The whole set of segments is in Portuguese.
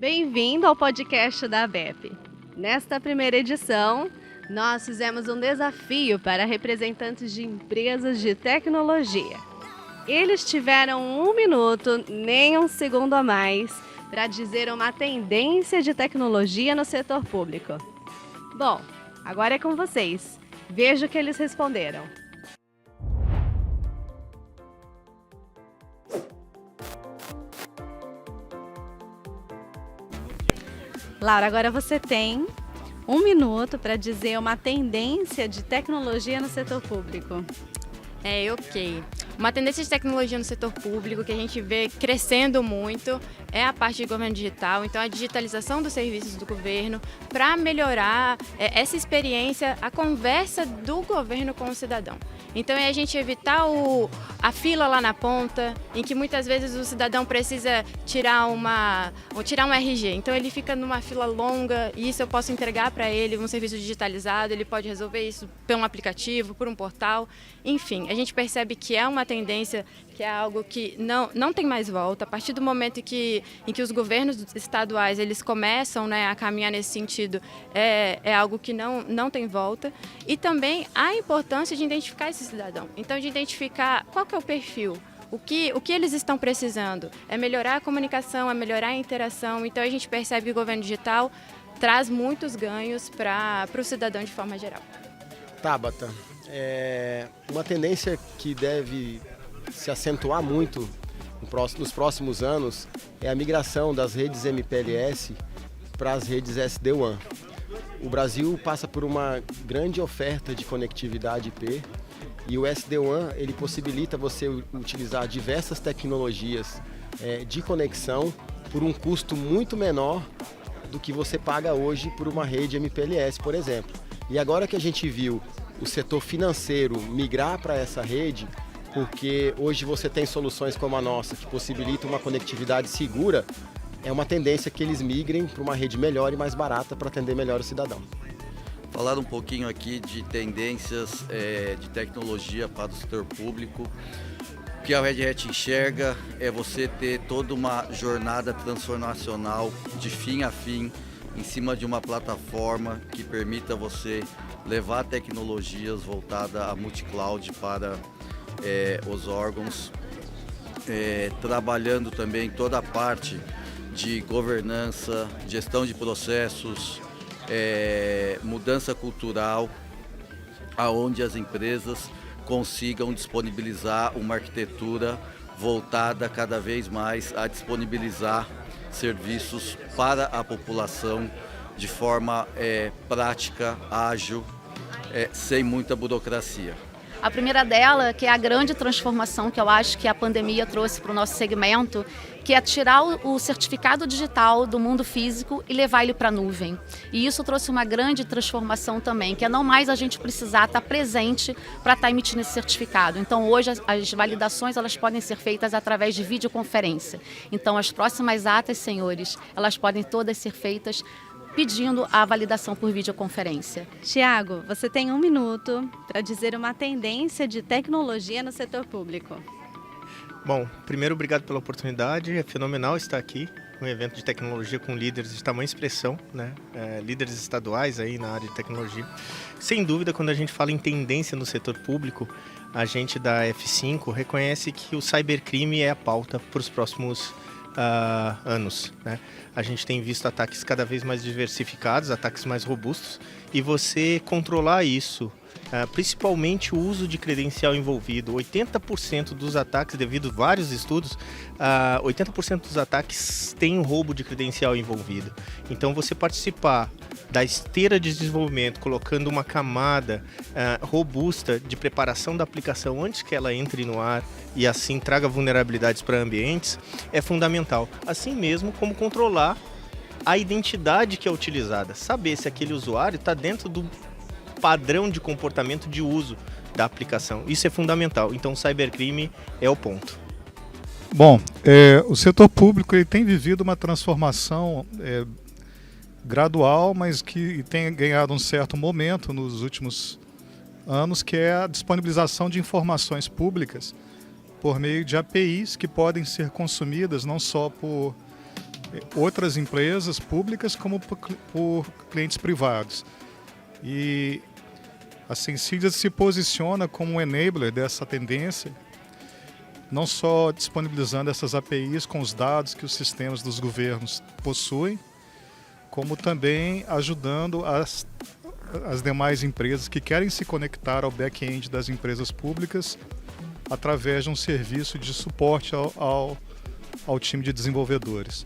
Bem-vindo ao podcast da ABEP. Nesta primeira edição, nós fizemos um desafio para representantes de empresas de tecnologia. Eles tiveram 1 minuto, nem 1 segundo a mais, para dizer uma tendência de tecnologia no setor público. Bom, agora é com vocês. Veja o que eles responderam. Laura, agora você tem 1 minuto para dizer uma tendência de tecnologia no setor público. Ok. Uma tendência de tecnologia no setor público que a gente vê crescendo muito é a parte de governo digital, então a digitalização dos serviços do governo para melhorar essa experiência, a conversa do governo com o cidadão. Então é a gente evitar a fila lá na ponta, em que muitas vezes o cidadão precisa tirar um RG. Então ele fica numa fila longa e isso eu posso entregar para ele um serviço digitalizado, ele pode resolver isso por um aplicativo, por um portal, enfim. A gente percebe que é uma tendência, que é algo que não tem mais volta. A partir do momento em que os governos estaduais eles começam, a caminhar nesse sentido, é algo que não tem volta. E também a importância de identificar esse cidadão. Então, de identificar qual que é o perfil. O que eles estão precisando? É melhorar a comunicação, é melhorar a interação. Então, a gente percebe que o governo digital traz muitos ganhos para o cidadão de forma geral. Tabata, uma tendência que deve se acentuar muito nos próximos anos é a migração das redes MPLS para as redes SD-WAN. O Brasil passa por uma grande oferta de conectividade IP e o SD-WAN ele possibilita você utilizar diversas tecnologias de conexão por um custo muito menor do que você paga hoje por uma rede MPLS, por exemplo. E agora que a gente viu o setor financeiro migrar para essa rede, porque hoje você tem soluções como a nossa que possibilitam uma conectividade segura, é uma tendência que eles migrem para uma rede melhor e mais barata para atender melhor o cidadão. Falar um pouquinho aqui de tendências de tecnologia para o setor público. O que a Red Hat enxerga é você ter toda uma jornada transformacional de fim a fim em cima de uma plataforma que permita você levar tecnologias voltadas a multi-cloud para os órgãos, trabalhando também toda a parte de governança, gestão de processos, mudança cultural, aonde as empresas consigam disponibilizar uma arquitetura voltada cada vez mais a disponibilizar serviços para a população de forma prática, ágil, sem muita burocracia. A primeira dela, que é a grande transformação que eu acho que a pandemia trouxe para o nosso segmento, que é tirar o certificado digital do mundo físico e levar ele para a nuvem. E isso trouxe uma grande transformação também, que é não mais a gente precisar estar presente para estar emitindo esse certificado. Então hoje as validações elas podem ser feitas através de videoconferência. Então as próximas atas, senhores, elas podem todas ser feitas pedindo a validação por videoconferência. Tiago, você tem 1 minuto para dizer uma tendência de tecnologia no setor público. Bom, primeiro, obrigado pela oportunidade. É fenomenal estar aqui, um evento de tecnologia com líderes de tamanha expressão, líderes estaduais aí na área de tecnologia. Sem dúvida, quando a gente fala em tendência no setor público, a gente da F5 reconhece que o cybercrime é a pauta para os próximos anos. A gente tem visto ataques cada vez mais diversificados, ataques mais robustos, e você controlar isso, principalmente o uso de credencial envolvido. 80% dos ataques, devido a vários estudos, 80% dos ataques tem um roubo de credencial envolvido. Então você participar da esteira de desenvolvimento, colocando uma camada robusta de preparação da aplicação antes que ela entre no ar e assim traga vulnerabilidades para ambientes, é fundamental. Assim mesmo como controlar a identidade que é utilizada, saber se aquele usuário está dentro do padrão de comportamento de uso da aplicação. Isso é fundamental. Então, o cybercrime é o ponto. Bom, o setor público ele tem vivido uma transformação gradual, mas que tem ganhado um certo momento nos últimos anos, que é a disponibilização de informações públicas por meio de APIs que podem ser consumidas não só por outras empresas públicas como por clientes privados. E a Sensídia se posiciona como um enabler dessa tendência, não só disponibilizando essas APIs com os dados que os sistemas dos governos possuem, como também ajudando as demais empresas que querem se conectar ao back-end das empresas públicas através de um serviço de suporte ao time de desenvolvedores.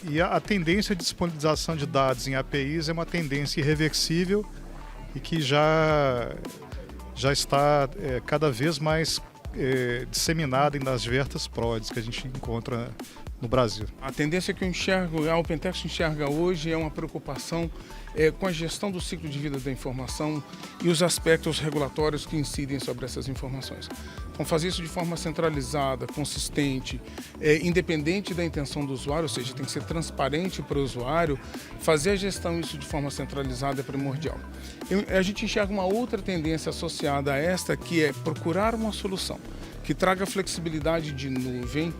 E a tendência de disponibilização de dados em APIs é uma tendência irreversível e que já está cada vez mais disseminada nas diversas PRODs que a gente encontra no Brasil. A tendência que eu enxergo, a OpenText enxerga hoje é uma preocupação com a gestão do ciclo de vida da informação e os aspectos regulatórios que incidem sobre essas informações. Então, fazer isso de forma centralizada, consistente, independente da intenção do usuário, ou seja, tem que ser transparente para o usuário, fazer a gestão disso de forma centralizada é primordial. A gente enxerga uma outra tendência associada a esta, que é procurar uma solução que traga flexibilidade de nuvem,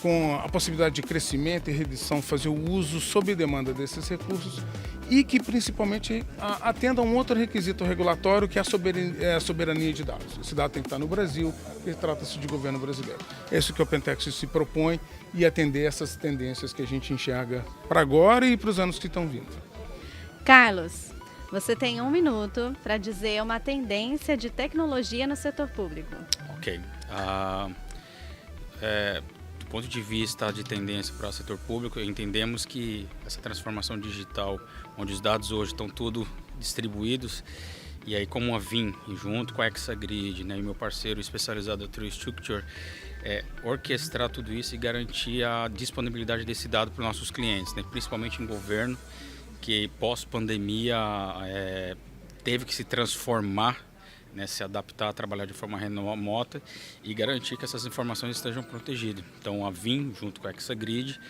com a possibilidade de crescimento e redução, fazer o uso sob demanda desses recursos e que principalmente atenda a um outro requisito regulatório, que é a soberania de dados. Esse dado tem que estar no Brasil, porque trata-se de governo brasileiro. É isso que o OpenText se propõe, e atender essas tendências que a gente enxerga para agora e para os anos que estão vindo. Carlos, você tem 1 minuto para dizer uma tendência de tecnologia no setor público. Ok. Do ponto de vista de tendência para o setor público, entendemos que essa transformação digital, onde os dados hoje estão tudo distribuídos, e aí como a VIM, junto com a Exagrid, né, e meu parceiro especializado, a TrueStructure, orquestrar tudo isso e garantir a disponibilidade desse dado para os nossos clientes, né, principalmente em governo, que pós-pandemia teve que se transformar, né, se adaptar a trabalhar de forma remota e garantir que essas informações estejam protegidas. Então, a VIM, junto com a Exagrid,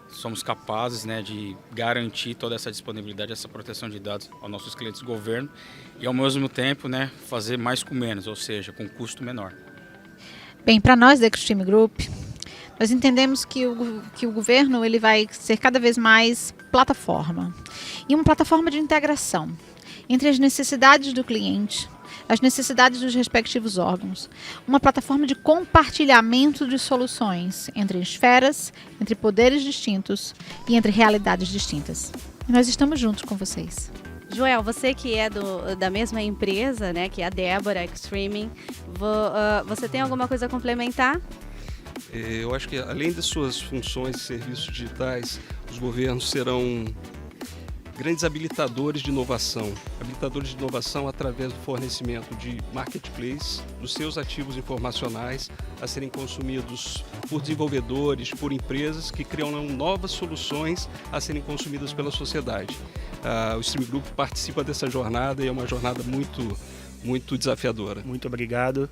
somos capazes, né, de garantir toda essa disponibilidade, essa proteção de dados aos nossos clientes do governo e, ao mesmo tempo, né, fazer mais com menos, ou seja, com custo menor. Bem, para nós da Extreme Group, nós entendemos que o governo ele vai ser cada vez mais plataforma, e uma plataforma de integração entre as necessidades do cliente, as necessidades dos respectivos órgãos, uma plataforma de compartilhamento de soluções entre esferas, entre poderes distintos e entre realidades distintas. E nós estamos juntos com vocês. Joel, você que é da mesma empresa, né, que é a Débora Extreme, você tem alguma coisa a complementar? Eu acho que, além das suas funções e serviços digitais, os governos serão grandes habilitadores de inovação através do fornecimento de marketplace, dos seus ativos informacionais a serem consumidos por desenvolvedores, por empresas que criam novas soluções a serem consumidas pela sociedade. O Extreme Group participa dessa jornada e é uma jornada muito desafiadora. Muito obrigado,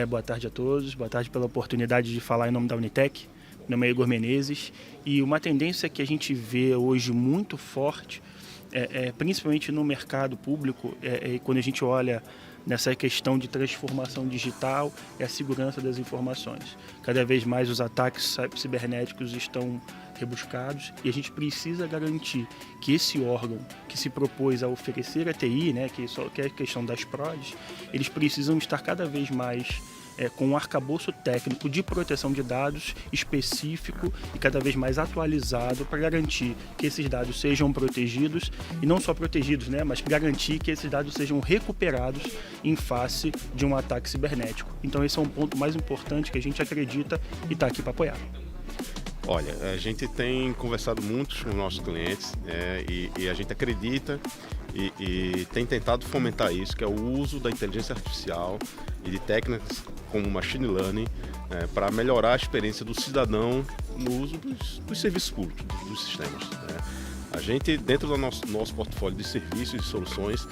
boa tarde a todos, boa tarde pela oportunidade de falar em nome da Unitec. Meu nome é Igor Menezes, e uma tendência que a gente vê hoje muito forte, principalmente no mercado público, quando a gente olha nessa questão de transformação digital, é a segurança das informações. Cada vez mais os ataques cibernéticos estão rebuscados e a gente precisa garantir que esse órgão que se propôs a oferecer a TI, né, que é a questão das PRODs, eles precisam estar cada vez mais com um arcabouço técnico de proteção de dados específico e cada vez mais atualizado para garantir que esses dados sejam protegidos, e não só protegidos, né, mas garantir que esses dados sejam recuperados em face de um ataque cibernético. Então esse é um ponto mais importante que a gente acredita e está aqui para apoiar. Olha, a gente tem conversado muito com os nossos clientes e a gente acredita e tem tentado fomentar isso, que é o uso da inteligência artificial e de técnicas como machine learning para melhorar a experiência do cidadão no uso dos serviços públicos, dos sistemas. A gente, dentro do nosso portfólio de serviços e soluções,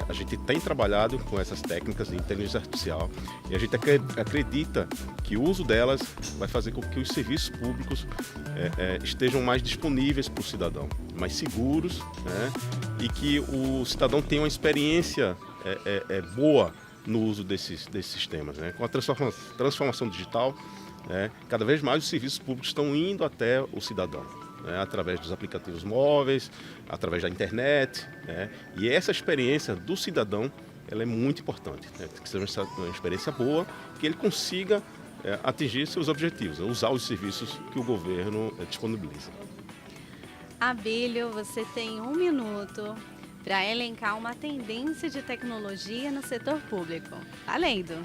a gente tem trabalhado com essas técnicas de inteligência artificial e a gente acredita que o uso delas vai fazer com que os serviços públicos estejam mais disponíveis para o cidadão, mais seguros, e que o cidadão tenha uma experiência boa no uso desses sistemas. Com a transformação digital, né? Cada vez mais os serviços públicos estão indo até o cidadão, né? Através dos aplicativos móveis, através da internet, né? E essa experiência do cidadão, ela é muito importante, né? Tem que ser uma experiência boa, que ele consiga atingir seus objetivos, usar os serviços que o governo disponibiliza. Abílio, você tem 1 minuto para elencar uma tendência de tecnologia no setor público. Valendo!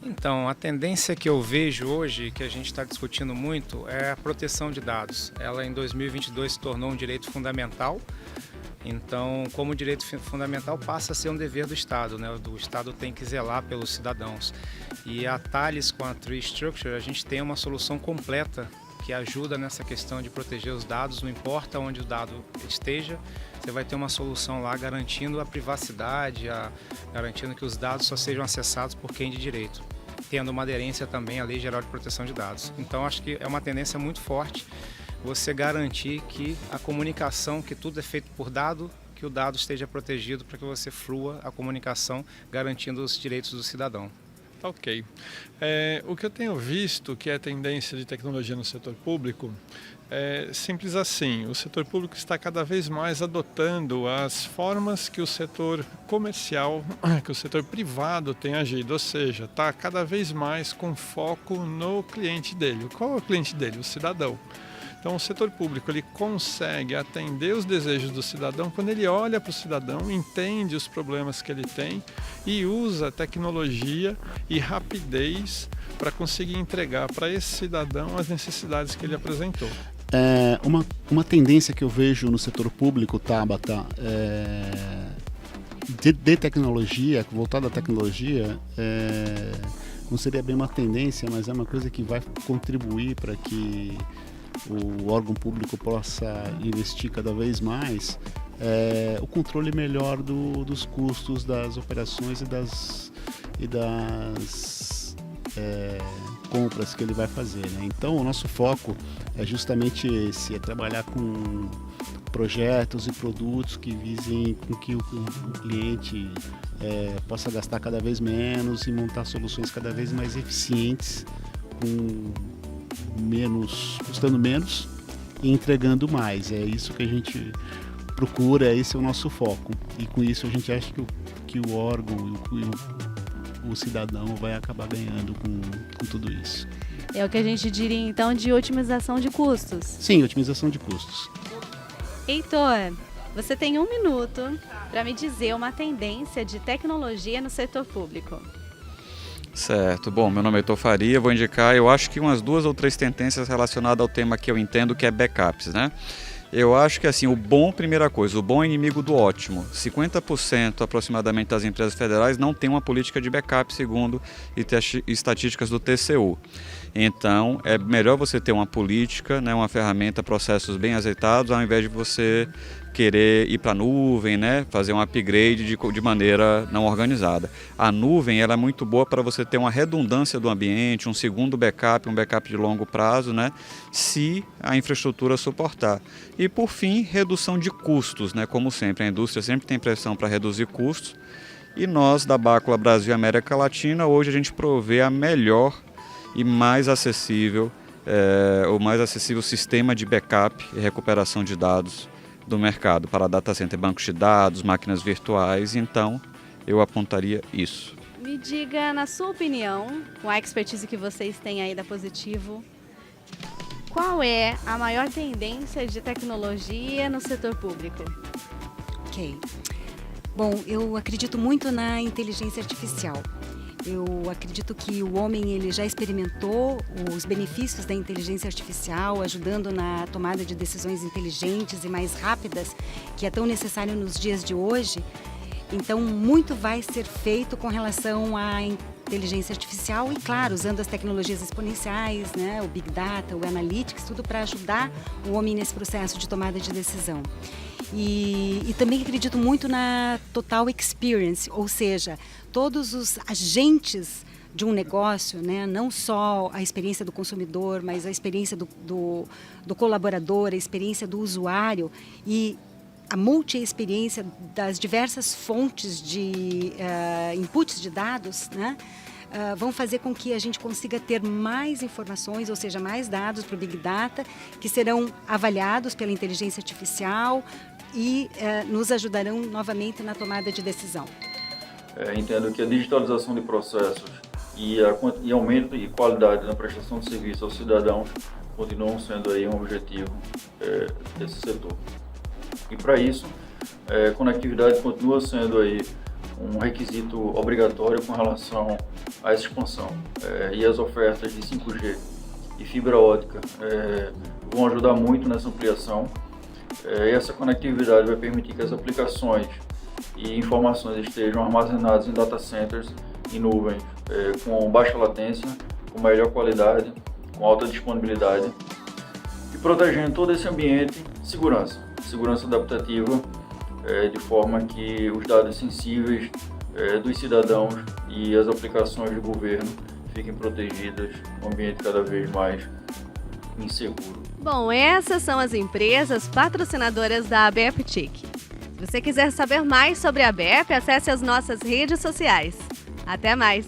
Então, a tendência que eu vejo hoje, que a gente está discutindo muito, é a proteção de dados. Ela, em 2022, se tornou um direito fundamental. Então, como direito fundamental, passa a ser um dever do Estado, né? O Estado tem que zelar pelos cidadãos. E a Thales, com a Tree Structure, a gente tem uma solução completa que ajuda nessa questão de proteger os dados, não importa onde o dado esteja, você vai ter uma solução lá garantindo a privacidade, garantindo que os dados só sejam acessados por quem de direito, tendo uma aderência também à Lei Geral de Proteção de Dados. Então, acho que é uma tendência muito forte você garantir que a comunicação, que tudo é feito por dado, que o dado esteja protegido para que você flua a comunicação, garantindo os direitos do cidadão. Ok. O que eu tenho visto que é tendência de tecnologia no setor público é simples assim. O setor público está cada vez mais adotando as formas que o setor comercial, que o setor privado tem agido, ou seja, está cada vez mais com foco no cliente dele. Qual é o cliente dele? O cidadão. Então, o setor público ele consegue atender os desejos do cidadão quando ele olha para o cidadão, entende os problemas que ele tem e usa tecnologia e rapidez para conseguir entregar para esse cidadão as necessidades que ele apresentou. Uma tendência que eu vejo no setor público, Tabata, de tecnologia, voltada à tecnologia, não seria bem uma tendência, mas é uma coisa que vai contribuir para que o órgão público possa investir cada vez mais, o controle melhor dos custos das operações e das compras que ele vai fazer, né? Então, o nosso foco é justamente esse, é trabalhar com projetos e produtos que visem com que o cliente possa gastar cada vez menos e montar soluções cada vez mais eficientes, custando menos e entregando mais. É isso que a gente procura, esse é o nosso foco. E com isso a gente acha que o órgão e o cidadão vai acabar ganhando com tudo isso. É o que a gente diria então de otimização de custos. Sim, otimização de custos. Heitor, você tem 1 minuto para me dizer uma tendência de tecnologia no setor público. Certo. Bom, meu nome é Heitor Faria, vou indicar, eu acho que umas 2 ou 3 tendências relacionadas ao tema que eu entendo, que é backups, né? Eu acho que assim, primeira coisa, o bom é inimigo do ótimo. 50% aproximadamente das empresas federais não tem uma política de backup, segundo estatísticas do TCU. Então, é melhor você ter uma política, né, uma ferramenta, processos bem azeitados, ao invés de você querer ir para a nuvem, né, fazer um upgrade de maneira não organizada. A nuvem ela é muito boa para você ter uma redundância do ambiente, um segundo backup, um backup de longo prazo, né, se a infraestrutura suportar. E, por fim, redução de custos, né, como sempre. A indústria sempre tem pressão para reduzir custos. E nós, da Bácula Brasil e América Latina, hoje a gente provê a melhor e mais acessível, o mais acessível sistema de backup e recuperação de dados do mercado para data center, bancos de dados, máquinas virtuais. Então, eu apontaria isso. Me diga, na sua opinião, com a expertise que vocês têm aí da Positivo, qual é a maior tendência de tecnologia no setor público? Ok. Bom, eu acredito muito na inteligência artificial. Eu acredito que o homem ele já experimentou os benefícios da inteligência artificial, ajudando na tomada de decisões inteligentes e mais rápidas, que é tão necessário nos dias de hoje. Então, muito vai ser feito com relação à inteligência artificial e, claro, usando as tecnologias exponenciais, né, o Big Data, o Analytics, tudo para ajudar o homem nesse processo de tomada de decisão. E também acredito muito na total experience, ou seja, todos os agentes de um negócio, né, não só a experiência do consumidor, mas a experiência do colaborador, a experiência do usuário e a multi-experiência das diversas fontes de inputs de dados, né, vão fazer com que a gente consiga ter mais informações, ou seja, mais dados para o Big Data, que serão avaliados pela inteligência artificial e nos ajudarão novamente na tomada de decisão. Entendo que a digitalização de processos e aumento e qualidade na prestação de serviço aos cidadãos continuam sendo aí um objetivo desse setor. E para isso, conectividade continua sendo aí um requisito obrigatório com relação à essa expansão. E as ofertas de 5G e fibra ótica vão ajudar muito nessa ampliação. E essa conectividade vai permitir que as aplicações e informações estejam armazenadas em data centers em nuvens com baixa latência, com melhor qualidade, com alta disponibilidade e protegendo todo esse ambiente, segurança adaptativa, de forma que os dados sensíveis dos cidadãos e as aplicações do governo fiquem protegidas num ambiente cada vez mais inseguro. Bom, essas são as empresas patrocinadoras da ABEP TIC. Se você quiser saber mais sobre a ABEP, acesse as nossas redes sociais. Até mais!